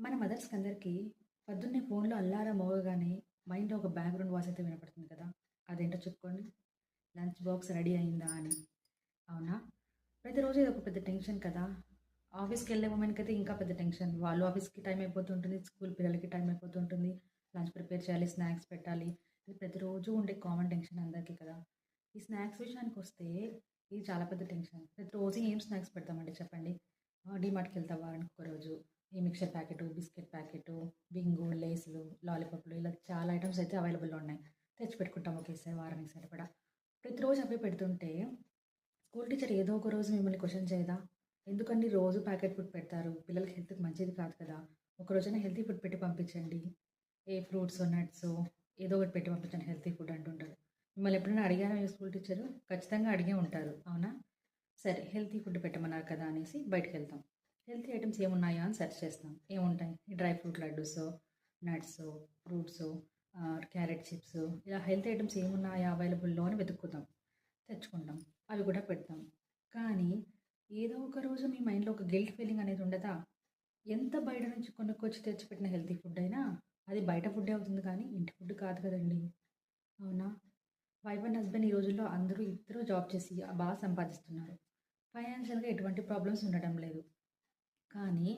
మన మదర్స్‌కి అందరికీ పొద్దున్నే ఫోన్‌లో అల్లారం మోగగానే మైండ్‌లో ఒక బ్యాక్‌గ్రౌండ్ వాయిస్ అయితే వినపడుతుంది కదా! అదేంటో చెప్పుకోండి. లంచ్ బాక్స్ రెడీ అయిందా అని. అవునా? ప్రతిరోజు ఇదొక పెద్ద టెన్షన్ కదా! ఆఫీస్‌కెళ్ళే ఉమెన్‌కైతే ఇంకా పెద్ద టెన్షన్. వాళ్ళు ఆఫీస్‌కి టైం అయిపోతుంటుంది. స్కూల్ పిల్లలకి టైం అయిపోతుంటుంది. లంచ్ ప్రిపేర్ చేయాలి, స్నాక్స్ పెట్టాలి. ఇది ప్రతిరోజు ఉండే కామన్ టెన్షన్ అందరికీ కదా! ఈ స్నాక్స్ విషయానికొస్తే ఇది చాలా పెద్ద టెన్షన్. ప్రతిరోజు ఏం స్నాక్స్ పెడతామండి చెప్పండి? డీమార్ట్‌కెళ్తా వారానికి ఒక రోజు. ఈ mixture packet, biscuit packet, Bingo, లేస్‌లు, లాలీపాప్‌లు ఇలా చాలా ఐటెమ్స్ అయితే అవైలబుల్‌లో ఉన్నాయి. తెచ్చిపెట్టుకుంటాం ఒకేసారి వారానికి సరిపడా. ప్రతిరోజు అవే పెడుతుంటే స్కూల్ టీచర్ ఏదో ఒక రోజు మిమ్మల్ని క్వెషన్ చేయదా? ఎందుకండి రోజు ప్యాకెట్ ఫుడ్ పెడతారు? పిల్లలకి హెల్త్‌కి మంచిది కాదు కదా! ఒకరోజైనా హెల్తీ ఫుడ్ పెట్టి పంపించండి. ఏ ఫ్రూట్సో, నట్సో ఏదో ఒకటి పెట్టి పంపించండి హెల్తీ ఫుడ్ అంటుంటారు. మిమ్మల్ని ఎప్పుడైనా అడిగారా మీ స్కూల్ టీచరు? ఖచ్చితంగా అడిగే ఉంటారు. అవునా? సరే హెల్తీ ఫుడ్ పెట్టమన్నారు కదా అనేసి బయటికెళ్తాం. హెల్తీ ఐటెమ్స్ ఏమున్నాయా అని సెర్చ్ చేస్తాం. ఏముంటాయి? ఈ డ్రై ఫ్రూట్ లడ్డూసో, నట్సో, ఫ్రూట్సో, క్యారెట్ చిప్స్ ఇలా హెల్తీ ఐటెమ్స్ ఏమున్నాయా అవైలబుల్‌లో అని వెతుక్కుంటాం. తెచ్చుకుంటాం. అవి కూడా పెడతాం. కానీ ఏదో ఒక రోజు మీ మైండ్‌లో ఒక గిల్ట్ ఫీలింగ్ అనేది ఉండదా? ఎంత బయట నుంచి కొనుక్కొచ్చి తెచ్చిపెట్టిన హెల్తీ ఫుడ్ అయినా అది బయట ఫుడ్డే అవుతుంది కానీ ఇంటి ఫుడ్ కాదు కదండీ! అవునా? వైఫ్ అండ్ హస్బెండ్ ఈ రోజుల్లో అందరూ ఇద్దరు జాబ్ చేసి బాగా సంపాదిస్తున్నారు. ఫైనాన్షియల్‌గా ఎటువంటి ప్రాబ్లమ్స్ ఉండడం లేదు. కానీ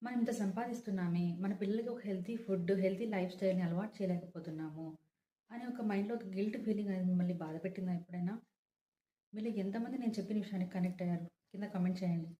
మనం ఇంత సంపాదిస్తున్నామే, మన పిల్లలకి ఒక హెల్తీ ఫుడ్, హెల్తీ లైఫ్ స్టైల్‌ని అలవాటు చేయలేకపోతున్నాము అని ఒక మైండ్‌లో ఒక గిల్ట్ ఫీలింగ్ అనేది మిమ్మల్ని బాధపెట్టిందా ఎప్పుడైనా? మీలో ఎంతమంది నేను చెప్పిన విషయానికి కనెక్ట్ అయ్యారు? కింద కామెంట్ చేయండి.